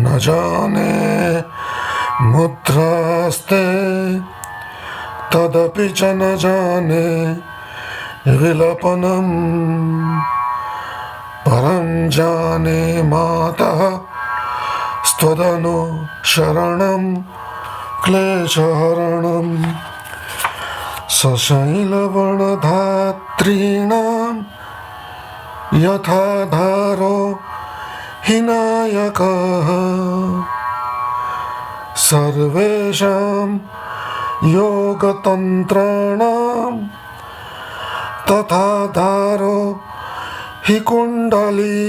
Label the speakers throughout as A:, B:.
A: न जाने मुद्रास्ते तदपि च न जाने विलपनं परं जाने मातः त्वदनुशरणं क्लेशहरणं सशैलवनधात्रीणां यथा धारो हिनायकः सर्वेषां योगतन्त्राणां तथा धारो हि कुण्डली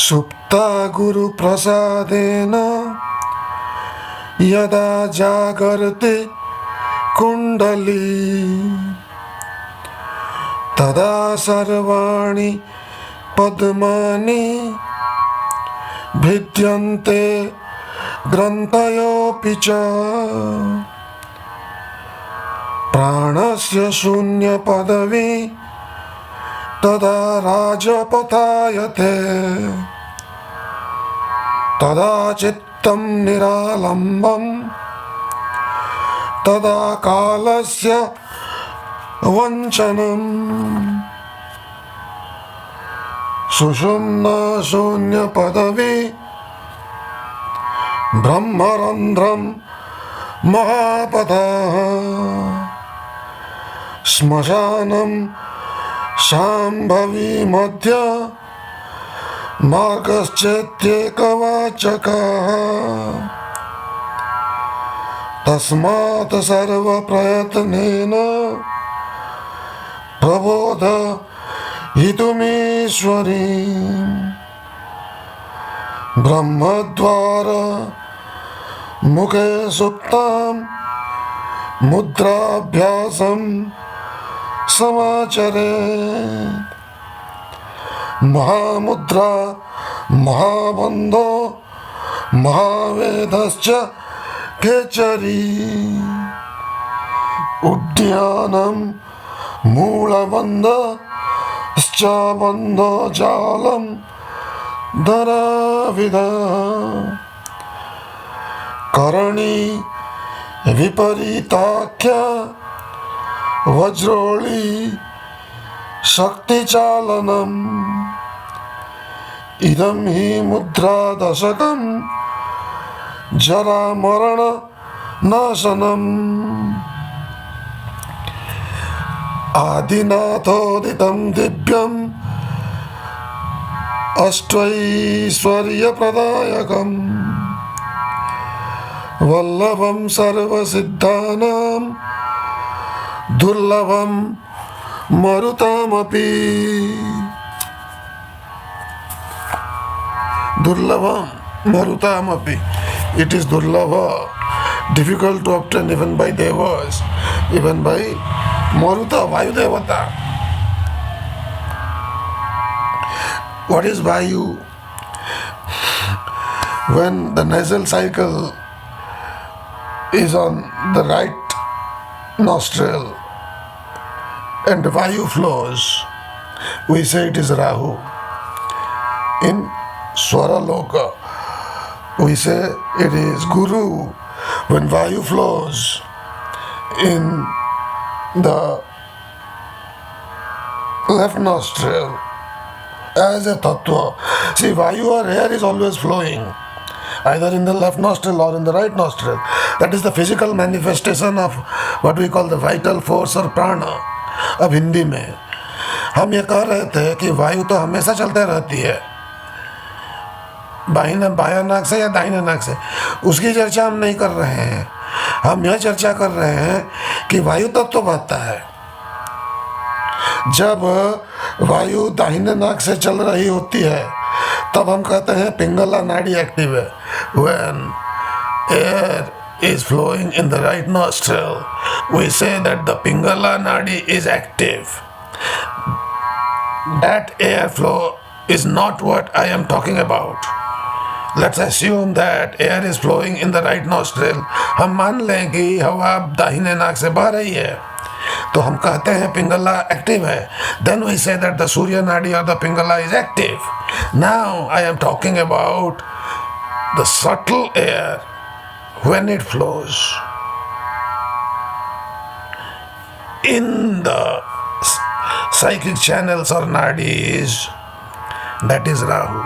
A: सुप्ता गुरुप्रसादेन यदा जागर्ति कुण्डली तदा सर्वाणि पद्मानि भिद्यन्ते ग्रन्थयोऽपि च प्राणस्य शून्यपदवी तदा राजपथायते तदा चित्तं निरालम्बं तदा कालस्य वञ्चनम् सुषुम्ना शून्यपदवी ब्रह्मरन्ध्रं महापथः श्मशानं शाम्भवी मध्य मार्गश्चेत्येकवाचकः तस्मात् सर्वप्रयत्नेन प्रबोधयितुमीश्वरी ब्रह्मद्वार मुखे सुप्तां मुद्राभ्यासं समाचरे महामुद्रा महाबन्धो महावेदश्च खेचरी उद्यानं मूलबन्धश्च बन्धजालं धराविद करणी विपरीताख्या वज्रोळी शक्तिचालनम् इदं हि मुद्रादशकं जरामरणनाशनम् आदिनाथोदितं दिव्यम् अष्टैश्वर्यप्रदायकम् वल्लभं सर्वसिद्धानां दुर्लभं मरुतामपि दुर्लभम marutamapi. It is durlabha, difficult to obtain even by devas, even by Maruta, Vayu Devata. What is Vayu? When the nasal cycle is on the right nostril and Vayu flows, we say it is Rahu. In Swaraloka, we say it is Guru. When Vayu flows in the left nostril as a Tattva. See, Vayu or air is always flowing, either in the left nostril or in the right nostril. That is the physical manifestation of what we call the vital force or prana. अब हिंदी में हम ये कह रहे थे कि वायु तो हमेशा चलते रहती है, बायां नाक से या दाहिने नाक से, उसकी चर्चा हम नहीं कर रहे हैं। हम यह चर्चा कर रहे हैं कि वायु तत्व बहता है। जब वायु दाहिने नाक से चल रही होती है तब हम कहते हैं पिंगला नाड़ी एक्टिव है। When air is flowing in the right nostril, we say that the Pingala Nadi is active. That airflow is not what I am talking about. Let's assume that air is flowing in the right nostril. हम मान लें कि हवा दाहिने नाक से बह रही है, तो हम कहते हैं पिंगला एक्टिव है. Then we say that the Surya Nadi or the Pingala is active. Now I am talking about the subtle air when it flows in the psychic channels or nadis, that is Rahu.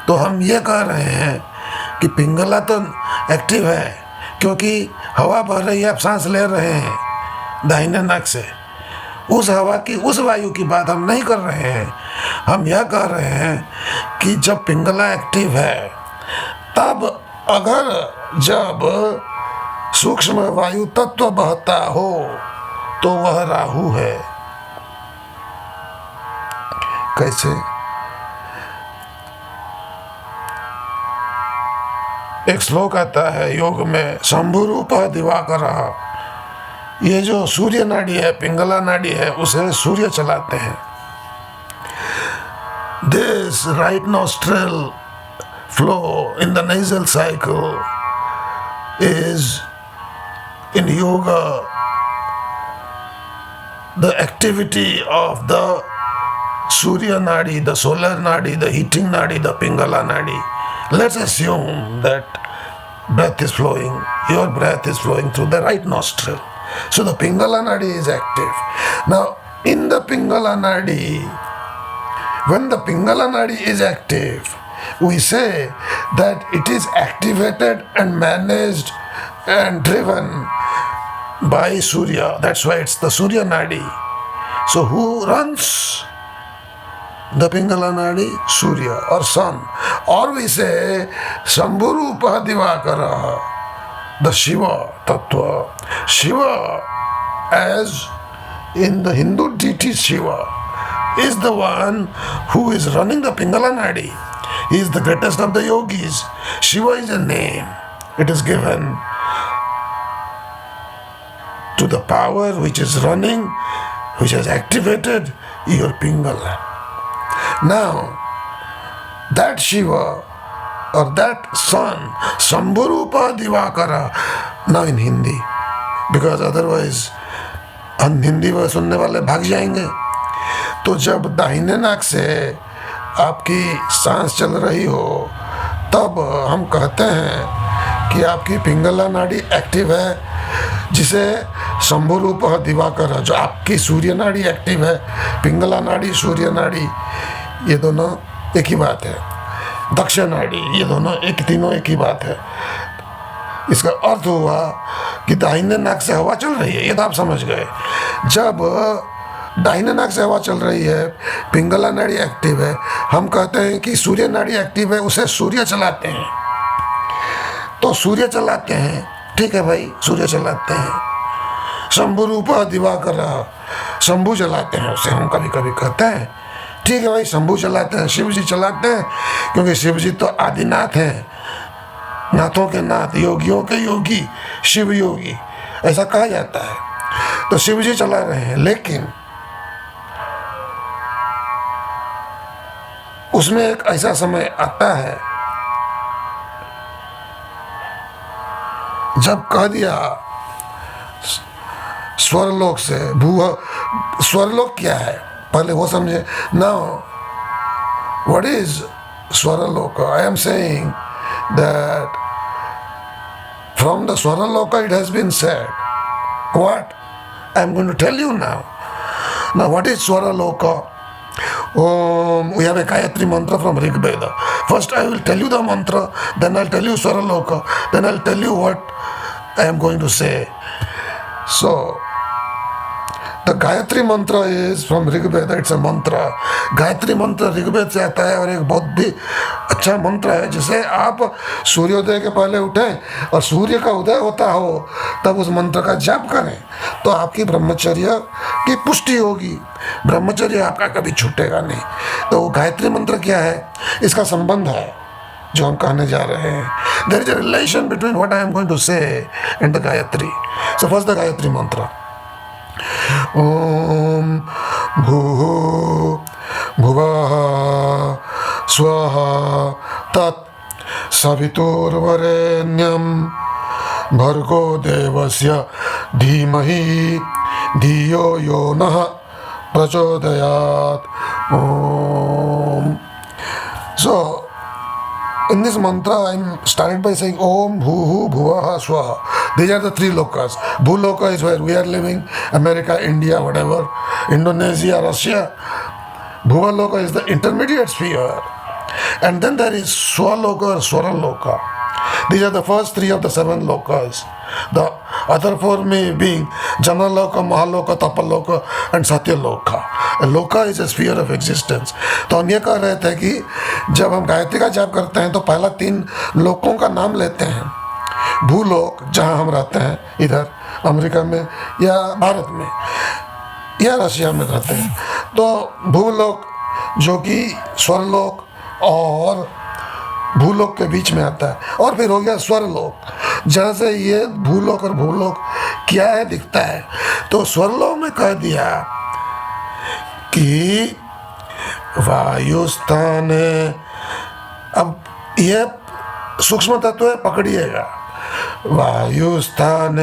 A: तो हम ये कह रहे हैं कि पिंगला तो active है क्योंकि हवा बह रही है, आप सांस ले रहे हैं दाहिने नाक से. उस हवा की, उस वायु की बात हम नहीं कर रहे हैं. हम यह कह रहे हैं कि जब पिंगला एक्टिव है तब अगर जब सूक्ष्म वायु तत्व बहता हो तो वह राहु है. कैसे? एक श्लोक आता है योग में, शंभु रूप दिवाकर. ये जो सूर्य नाड़ी है, पिंगला नाड़ी है, उसे सूर्य चलाते हैं. This right nostril flow in the nasal cycle is in yoga the activity of the Surya Nadi, the solar Nadi, the heating Nadi, the Pingala Nadi. Let's assume that breath is flowing, your breath is flowing through the right nostril. So the Pingala Nadi is active. Now, in the Pingala Nadi, when the Pingala Nadi is active, we say that it is activated and managed and driven by Surya. That's why it's the Surya Nadi. So who runs the Pingala Nadi? Surya or Sun. Or we say Shambhurupa Divakara, the Shiva Tattva. Shiva, as in the Hindu deity Shiva, is the one who is running the Pingala Nadi. He is the greatest of the yogis. Shiva is a name. It is given to the power which is running, which has activated your Pingala. Now, that Shiva or that Sun, Shambhurupa Divakara, now in Hindi, because otherwise हम हिंदी में सुनने वाले भाग जाएंगे. तो जब दाहिने नाक से आपकी सांस चल रही हो तब हम कहते हैं कि आपकी पिंगला नाड़ी एक्टिव है, जिसे शंभुरूप दिवाकर, जो आपकी सूर्य नाड़ी एक्टिव है. पिंगला नाड़ी, सूर्य नाड़ी, ये दोनों एक ही बात है. दक्षिण नाड़ी, ये दोनों तीनों एक ही बात है. इसका अर्थ हुआ कि दाहिने नाक से हवा चल रही है, ये तो आप समझ गए. जब दाहिने नाक से हवा चल रही है, पिंगला नाड़ी एक्टिव है, हम कहते हैं कि सूर्य नाड़ी एक्टिव है, उसे सूर्य चलाते हैं. तो सूर्य चलाते हैं, ठीक है भाई, सूर्य चलाते हैं. शंभु रूपा दिवाकर, शंभु चलाते हैं उसे हम कभी कभी कहते हैं. ठीक है भाई, शंभु चलाते हैं, शिव जी चलाते हैं, क्योंकि शिव जी तो आदिनाथ हैं, नाथों के नाथ, योगियों के योगी, शिव योगी, ऐसा कहा जाता है. तो शिव जी चला रहे हैं. लेकिन उसमें एक ऐसा समय आता है जब कह दिया स्वरलोक से स्वरलोक क्या है पहले वो समझे. Now what is Swarlok? I am saying that from the Swaraloka it has been said. What? I am going to tell you now. Now what is Swaraloka? We have a Gayatri mantra from Rig Veda. First I will tell you the mantra, then I'll tell you Swaraloka, then I'll tell you what I am going to say. So the Gayatri mantra is from Rig Veda. It's a mantra. Gayatri मंत्र ऋग्वेद से आता है और एक बहुत भी अच्छा मंत्र है, जिसे आप सूर्योदय के पहले उठें और सूर्य का उदय होता हो तब उस मंत्र का जाप करें तो आपकी ब्रह्मचर्य की पुष्टि होगी. ब्रह्मचर्य आपका कभी छूटेगा नहीं. तो वो गायत्री मंत्र क्या है, इसका संबंध है जो हम कहने जा रहे हैं. There is a relation between what I am going to say and the Gayatri. So first the Gayatri mantra. Om भूः भुवः स्वः तत् सवितुर्वरेण्यं भर्गो देवस्य धीमहि धियो यो नः प्रचोदयात्. Om. So, in this mantra, I started by saying Om Bhuhu Bhuvaha Swaha. These are the three lokas. Bhuloka is where we are living, America, India, whatever, Indonesia, Russia. Bhuvaloka is the intermediate sphere. And then there is Swaloka or Swaraloka. These are the first three of the 7 lokas. The other 4 may being Janaloka, Mahaloka, Tapaloka and Satyaloka. A loka is a sphere of existence. तो हम ये कह रहे थे कि जब हम गायत्री का जाप करते हैं तो पहला 3 लोकों का नाम लेते हैं. भूलोक जहाँ हम रहते हैं, इधर अमेरिका में या भारत में या रशिया में रहते हैं, तो भूलोक जो कि स्वर्लोक और भूलोक के बीच में आता है. और फिर हो गया स्वरलोक, जहाँ से ये भूलोक और भूलोक क्या है दिखता है. तो स्वरलोक में कह दिया कि वायुस्थान है. अब ये सूक्ष्म तत्व है, पकड़िएगा. वायुस्थान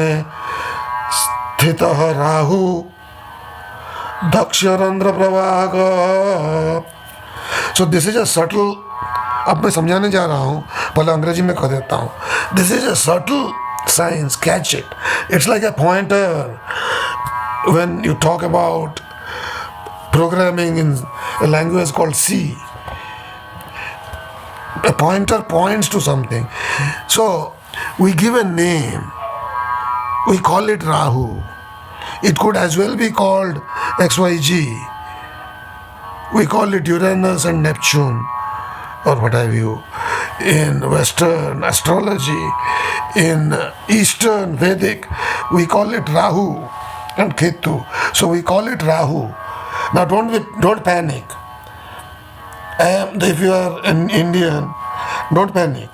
A: स्थित राहु दक्षरंध्र प्रवाह. So this is a subtle, अब मैं समझाने जा रहा हूँ, पहले अंग्रेजी में कह देता हूँ. This is a subtle science, catch it. It's like a pointer when you talk about programming in a language called C. A pointer points to something. So we give a name. We call it Rahu. It could as well be called XYG. We call it Uranus and Neptune or what have you. In Western astrology, in Eastern Vedic, we call it Rahu and Ketu. So we call it Rahu. Now don't panic. If you are an Indian, don't panic.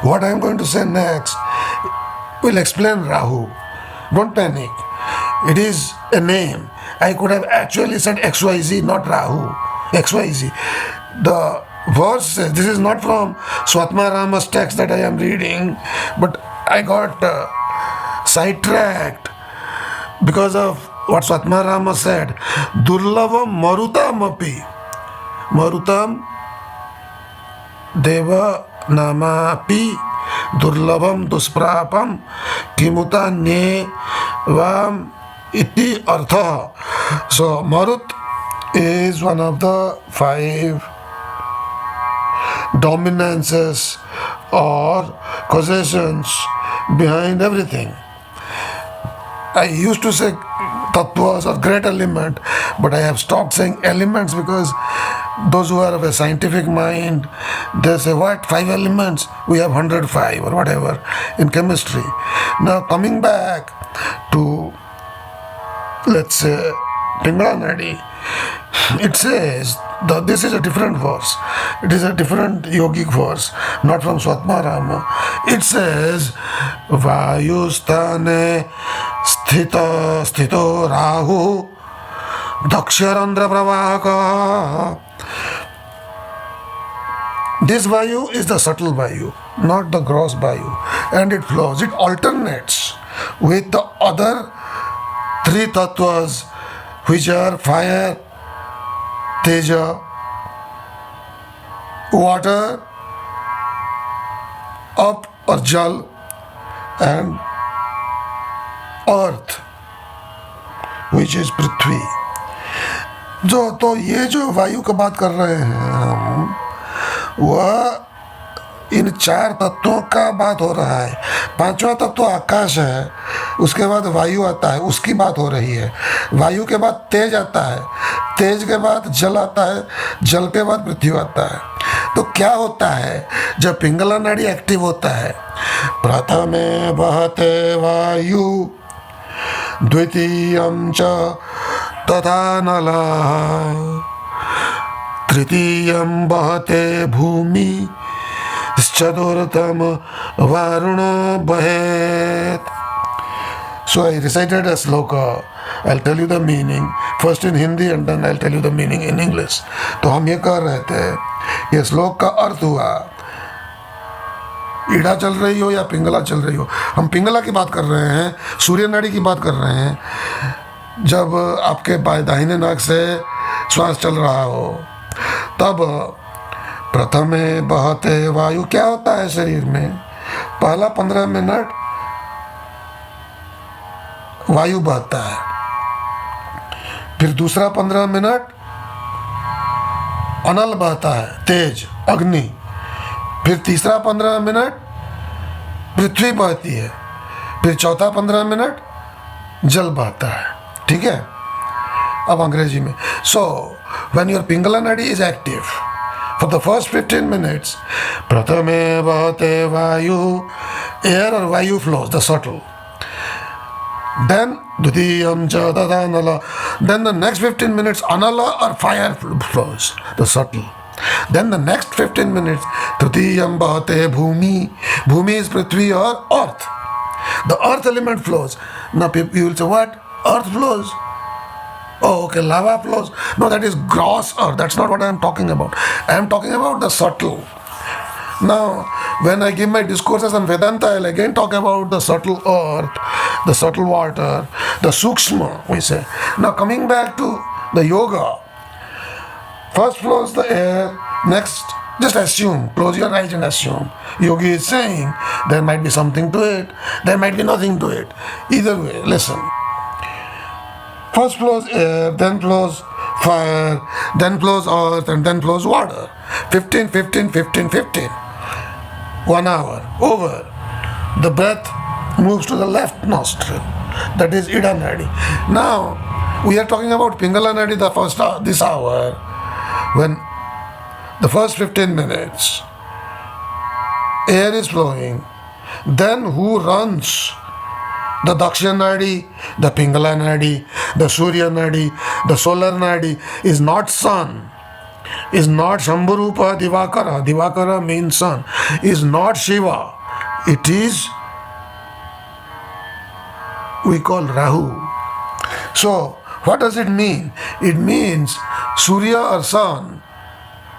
A: What I am going to say next will explain Rahu. Don't panic. It is a name. I could have actually said XYZ, not Rahu. XYZ. The verse says, this is not from Swatmarama's text that I am reading, but I got sidetracked because of what Swatmarama said. Durlavam marutam api. Marutam deva namapi durlabam dusprapam kimuta nevam iti artha. So Marut is one of the 5 dominances or causations behind everything. I used to say tattvas or great element, but I have stopped saying elements because those who are of a scientific mind, they say, what, 5 elements? We have 105 or whatever in chemistry. Now coming back to, let's say, Pingala Nadi, it says, this is a different verse. It is a different yogic verse, not from Swatmarama. It says, Vayustane sthito rahu daksharandra pravaka. This Vayu is the subtle Vayu, not the gross Vayu, and it flows. It alternates with the other 3 tattvas, which are fire, teja, water, up or jal, and earth, which is Prithvi. तो ये जो वायु का बात कर रहे हैं हम, वह इन 4 तत्वों का बात हो रहा है. 5वां तत्व आकाश है, उसके बाद वायु आता है, उसकी बात हो रही है. वायु के बाद तेज आता है, तेज के बाद जल आता है, जल के बाद पृथ्वी आता है. तो क्या होता है जब पिंगला नाड़ी एक्टिव होता है? प्रथमे बहते वायु द्वितीयं च तथा नलः तृतीयं बहते भूमि चतुर्थम वारुणो बहेत. So I recited a sloka. I'll tell you the meaning first in Hindi and then I'll tell you the meaning in English. तो हम ये कह रहे थे, ये श्लोक का अर्थ हुआ ईड़ा चल रही हो या पिंगला चल रही हो, हम पिंगला की बात कर रहे हैं, सूर्य नाड़ी की बात कर रहे हैं। जब आपके दाहिने नाक से श्वास चल रहा हो तब प्रथमे बहते वायु क्या होता है शरीर में, पहला 15 मिनट वायु बहता है, फिर दूसरा 15 मिनट अनल बहता है, तेज अग्नि, फिर तीसरा 15 मिनट पृथ्वी बहती है, फिर चौथा 15 मिनट जल बहता है। ठीक है, अब अंग्रेजी में। सो व्हेन योर पिंगला नाड़ी is active for the first 15 minutes, प्रथमे बहते वायु, एयर और वायु flows the subtle, then dvitiyam cha tadha anala, then the next 15 minutes anala or fire flows, the subtle, then the next 15 minutes tritiyam bahate bhumi, bhumi is prithvi or earth, the earth element flows. Now you will say, what, earth flows? Oh, okay, lava flows. No, that is gross earth. That's not what I am talking about. I am talking about the subtle. Now, when I give my discourses on Vedanta, I'll again talk about the subtle earth, the subtle water, the sukshma, we say. Now, coming back to the yoga, first flows the air, next, just assume, close your eyes and assume. Yogi is saying, there might be something to it, there might be nothing to it. Either way, listen. First flows air, then flows fire, then flows earth, and then flows water. 15, 15, 15, 15. 1 hour, over. The breath moves to the left nostril, that is Ida Nadi. Now, we are talking about Pingala Nadi the first hour, this hour, when the first 15 minutes, air is flowing. Then who runs? The Daksha Nadi, the Pingala Nadi, the Surya Nadi, the solar Nadi is not sun, is not Shambhurupa Divakara, Divakara means sun, is not Shiva, it is, we call Rahu. So, what does it mean? It means Surya or sun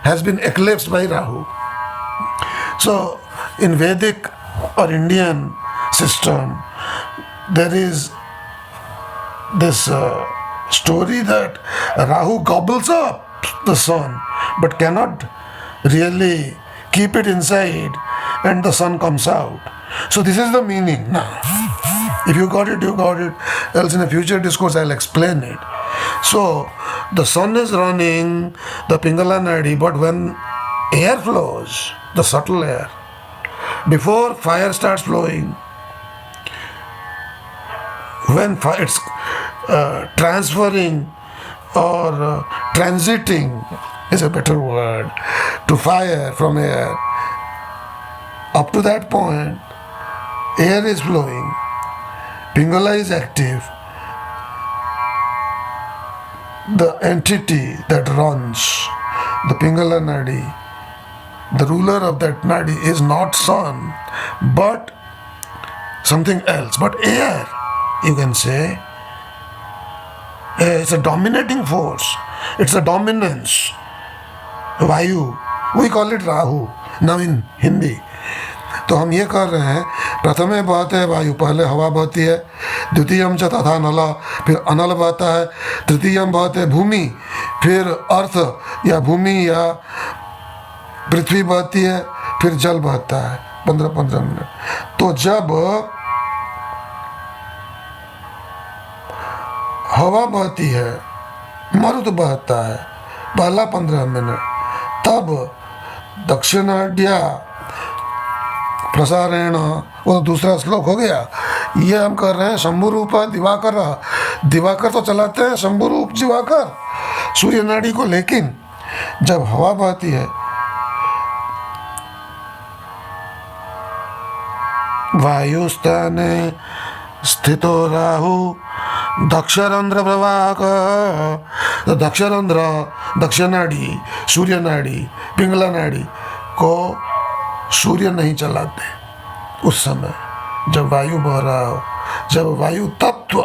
A: has been eclipsed by Rahu. So, in Vedic or Indian system, there is this story that Rahu gobbles up the sun but cannot really keep it inside and the sun comes out. So this is the meaning. Now, if you got it, you got it. Else in a future discourse I'll explain it. So the sun is running the Pingala Nadi, but when air flows, the subtle air, before fire starts flowing, when it's transferring or transiting is a better word to fire from air, up to that point air is flowing, Pingala is active, the entity that runs the Pingala Nadi, the ruler of that Nadi is not sun but something else, but air, you can say. It's a dominating force, it's a dominance. Vayu, we call it Rahu now in Hindi. तो हम ये कर रहे हैं, प्रथमे बहते है वायु, पहले हवा बहती है, द्वितीयम च तथा नला, फिर अनल बहता है, तृतीयम बहते भूमि, फिर अर्थ या भूमि या पृथ्वी बहती है, फिर जल बहता है 15-15 मिनट। तो जब हवा बहती है, मरुत बहता है पहला 15 मिनट, तब दक्षिणाढ्या प्रसारेण, वो दूसरा श्लोक हो गया। ये हम कर रहे हैं शंभु रूप दिवाकर, दिवाकर तो चलाते हैं शंभु रूप दिवाकर सूर्य नाड़ी को, लेकिन जब हवा बहती है, वायुस्थाने स्थितो राहु दक्षरंध्र प्रवाहक, दक्षरंध्र दक्षिण नाड़ी, सूर्य नाड़ी, पिंगला नाड़ी को सूर्य नहीं चलाते उस समय जब वायु बह रहा हो, जब वायु तत्व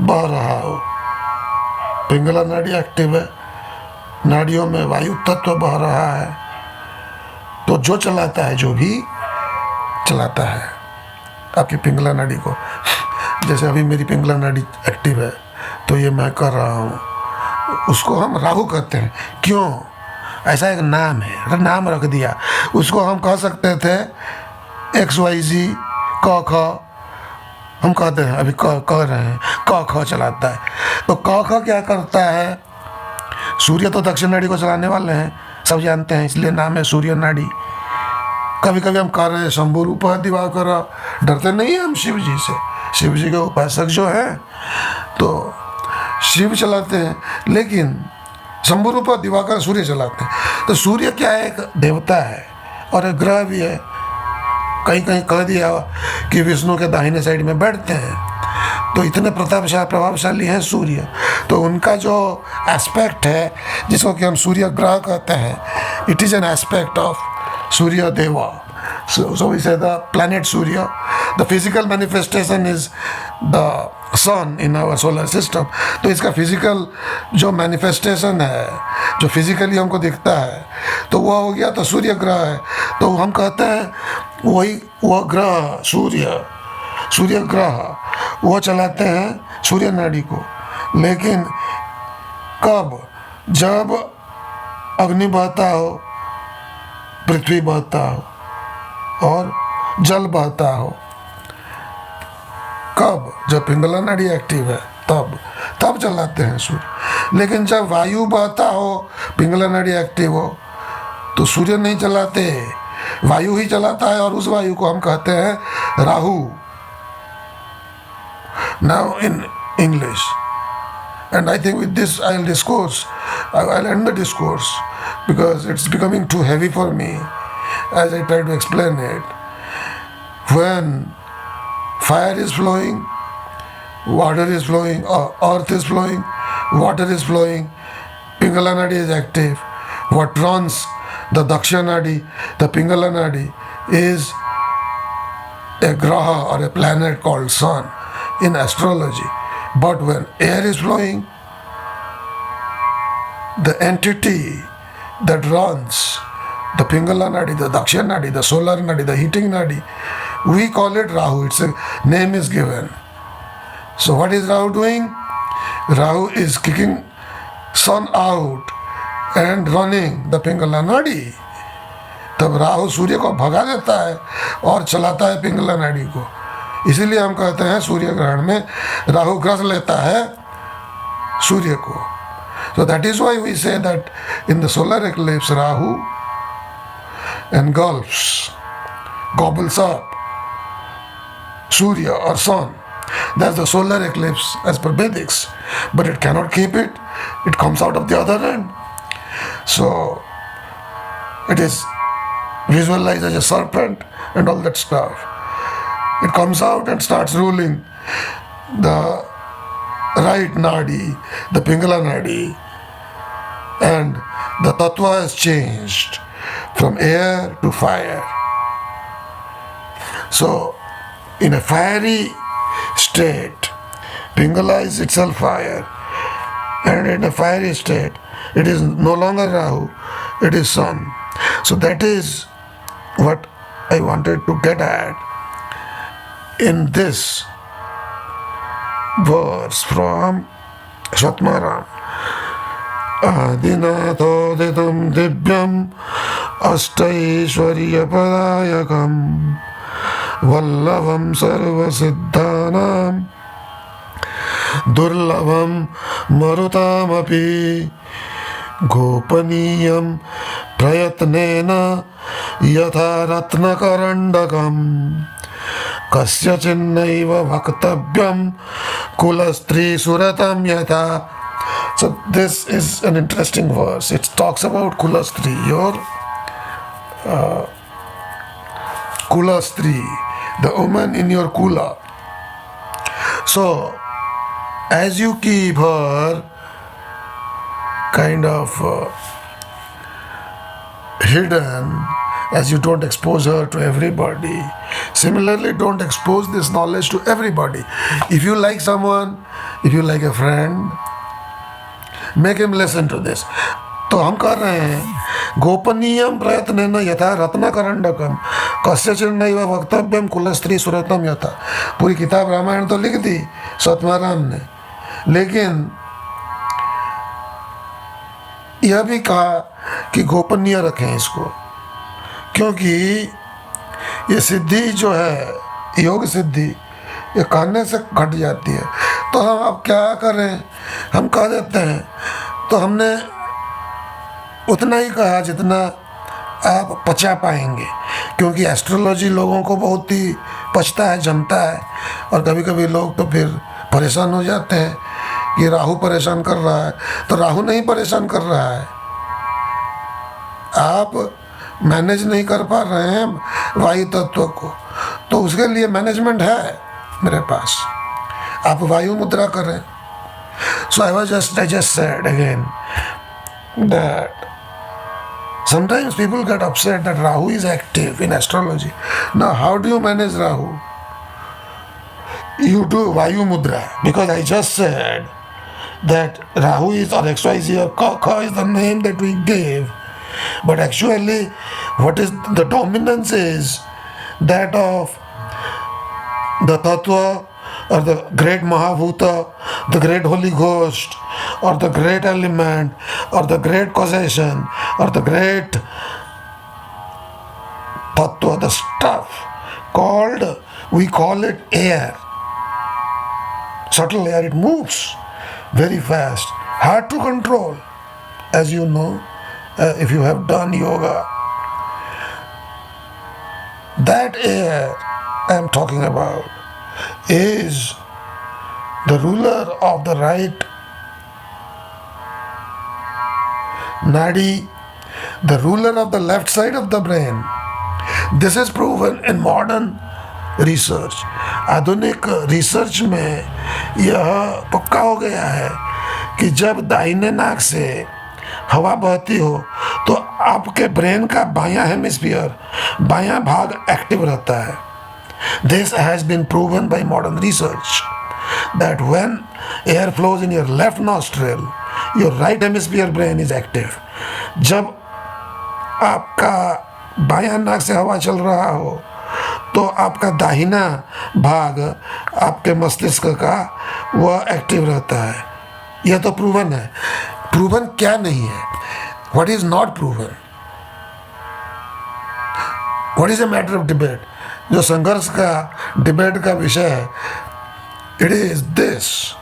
A: बह रहा हो। पिंगला नाड़ी एक्टिव है, नाड़ियों में वायु तत्व बह रहा है, तो जो चलाता है, जो भी चलाता है आपकी पिंगला नाड़ी को। जैसे अभी मेरी पिंगला नाड़ी एक्टिव है तो ये मैं कर रहा हूँ, उसको हम राहु कहते हैं। क्यों? ऐसा एक नाम है, नाम रख दिया। उसको हम कह सकते थे XYZ क ख, हम कहते हैं, अभी कह रहे हैं क ख चलाता है। तो क ख क्या करता है? सूर्य तो दक्षिण नाड़ी को चलाने वाले हैं, सब जानते हैं, इसलिए नाम है सूर्य नाड़ी। कभी कभी हम कह रहे हैं शंभु रूप दिवाकर, डरते नहीं हैं हम शिव जी से। शिव जी के उपासक जो हैं तो शिव चलाते हैं, लेकिन शंभु रूप दिवाकर सूर्य चलाते हैं। तो सूर्य क्या है? एक देवता है और एक ग्रह भी है। कहीं कहीं कह दिया कि विष्णु के दाहिने साइड में बैठते हैं, तो इतने प्रभावशाली हैं सूर्य। तो उनका जो एस्पेक्ट है, जिसको कि हम सूर्य ग्रह कहते हैं, it is an aspect of Surya deva. So we say the planet Surya. The physical manifestation is the sun in our solar system. तो इसका फिजिकल जो मैनिफेस्टेशन है, जो फिजिकली हमको दिखता है, तो वह हो गया तो सूर्य ग्रह है। तो हम कहते हैं वह ग्रह सूर्य ग्रह वो चलाते हैं सूर्य नाड़ी को। लेकिन कब? जब अग्नि बहता हो, पृथ्वी बहता हो और जल बहता हो। कब? जब पिंगला नाड़ी एक्टिव है तब चलाते हैं सूर्य। लेकिन जब वायु बहता हो, पिंगला नाड़ी एक्टिव हो, तो सूर्य नहीं चलाते, वायु ही चलाता है, और उस वायु को हम कहते हैं Rahu. Now in English, and I think with this I'll end the discourse because it's becoming too heavy for me as I try to explain it. When fire is flowing, water is flowing, earth is flowing, water is flowing, Pingala Nadi is active. What runs the Daksha Nadi, the Pingala Nadi, is a graha or a planet called sun in astrology. But when air is flowing, the entity that runs the Pingala Nadi, the Daksha Nadi, the solar Nadi, the heating Nadi, we call it Rahu. Its a name is given. So what is Rahu doing? Rahu is kicking sun out and running the Pingala Nadi. तब राहु सूर्य को भगा देता है और चलाता है पिंगला नाड़ी को। इसीलिए हम कहते हैं सूर्य ग्रहण में राहु ग्रस लेता है सूर्य को। So that is why we say that in the solar eclipse Rahu engulfs, gobbles up Surya or sun. That's the solar eclipse as per Vedics. But it cannot keep it. It comes out of the other end. So it is visualized as a serpent and all that stuff. It comes out and starts ruling the right nadi, the Pingala nadi, and the tattva has changed from air to fire. So in a fiery state, Pingala is itself fire, and in a fiery state it is no longer Rahu, it is sun. So that is what I wanted to get at in this verse from Shatmaram. Adinathodidam divyam ashtaishwarya padayakam vallavam sarvasiddhanam durlabam marutamapi gopaniyam prayatnena yatha ratnakarandakam kasya chinnaiva bhaktavyam kulastri suratam yatha. So this is an interesting verse. It talks about kulastri, your kulastri, the woman in your kula. So as you keep her kind of hidden, as you don't expose her to everybody, similarly don't expose this knowledge to everybody. If you like someone, if you like a friend, make him listen to this. तो हम कर रहे हैं गोपनीयम प्रयत्न यथा रत्नकरंडकम, कस्य नैव वक्तव्यम कुलस्त्री सुरतम यथा। पूरी किताब रामायण तो लिख दी सतमाराम ने, लेकिन यह भी कहा कि गोपनीय रखें इसको, क्योंकि ये सिद्धि जो है, योग सिद्धि, ये कहने से घट जाती है। तो हम अब क्या करें, हम कह देते हैं। तो हमने उतना ही कहा जितना आप पचा पाएंगे, क्योंकि एस्ट्रोलॉजी लोगों को बहुत ही पचता है, जमता है। और कभी कभी लोग तो फिर परेशान हो जाते हैं कि राहु परेशान कर रहा है। तो राहु नहीं परेशान कर रहा है, आप मैनेज नहीं कर पा रहे हैं वायु तत्व को, तो उसके लिए मैनेजमेंट है मेरे पास, आप वायु मुद्रा करें। सो I just said again that sometimes people get upset that Rahu is active in astrology. Now how do you manage Rahu? You do Vayu Mudra, because I just said that Rahu is, or XYZ or Ka is the name that we gave, but actually what is the dominance is that of the Tattva or the great Mahabhuta, the great Holy Ghost, or the great element, or the great causation, or the great Tattva, the stuff called, we call it air. Subtle air, it moves very fast, hard to control, as you know, if you have done yoga. That air I am talking about is the ruler of the right nadi, the ruler of the left side of the brain. This is proven in modern research. आधुनिक research में यह पक्का हो गया है कि जब दाहिने नाक से हवा बहती हो तो आपके ब्रेन का बायां हेमिस्फीयर, बायां भाग एक्टिव रहता है. This has been proven by modern research that when air flows in your left nostril, your right hemisphere brain is active. जब आपका बायां नाक से हवा चल रहा हो तो आपका दाहिना भाग आपके मस्तिष्क का वह एक्टिव रहता है. यह तो प्रूवन है. प्रूवन क्या नहीं है? What is not proven? What is a matter of debate? जो संघर्ष का डिबेट का विषय है, it is this.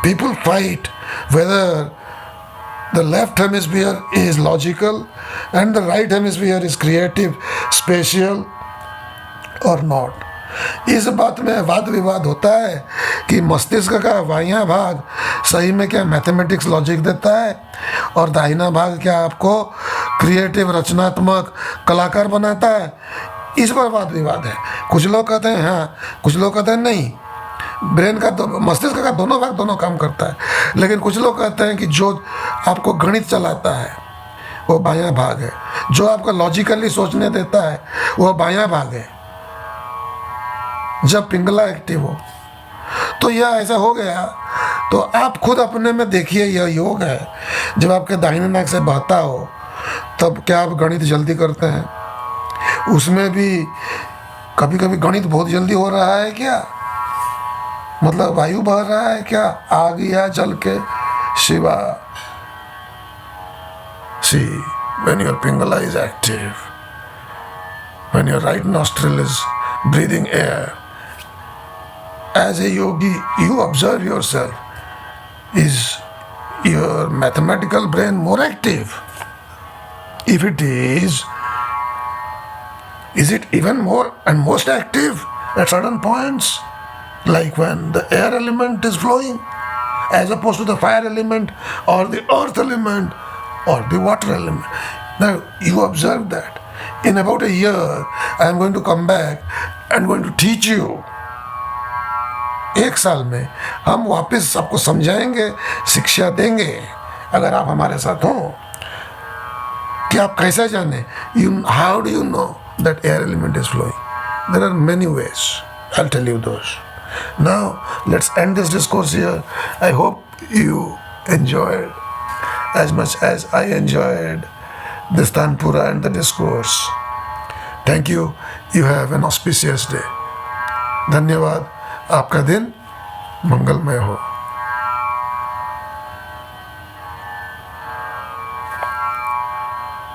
A: People fight whether the left hemisphere is logical and the right hemisphere is creative, spatial or not. इस बात में वाद विवाद होता है कि मस्तिष्क का बायां भाग सही में क्या मैथमेटिक्स लॉजिक देता है और दाहिना भाग क्या आपको क्रिएटिव, रचनात्मक, कलाकार बनाता है. इस पर वाद विवाद है. कुछ लोग कहते हैं हाँ, कुछ लोग कहते हैं नहीं. ब्रेन का तो मस्तिष्क का दोनों भाग दोनों काम करता है. लेकिन कुछ लोग कहते हैं कि जो आपको गणित चलाता है वो बायां भाग है, जो आपको लॉजिकली सोचने देता है वो बायां भाग है जब पिंगला एक्टिव हो. तो यह ऐसा हो गया. तो आप खुद अपने में देखिए, यह योग है. जब आपके दाहिने नाक से बहता हो तब क्या आप गणित जल्दी करते हैं? उसमें भी कभी कभी गणित बहुत जल्दी हो रहा है क्या? मतलब वायु बह रहा है क्या? आग या जल के Shiva. See, when your pingala is active, when your right nostril is breathing air, as a yogi, you observe yourself. Is your mathematical brain more active? If it is it even more and most active at certain points? Like when the air element is flowing, as opposed to the fire element or the earth element or the water element. Now you observe that. In about a year, I am going to come back and going to teach you. एक साल में हम वापस सबको समझाएंगे, शिक्षा देंगे, अगर आप हमारे साथ हो. कि आप कैसे जाने? How do you know that air element is flowing? There are many ways. I'll tell you those. Now let's end this discourse here. I hope you enjoyed as much as I enjoyed this Tanpura and the discourse. Thank you have an auspicious day. धन्यवाद। आपका दिन मंगलमय हो।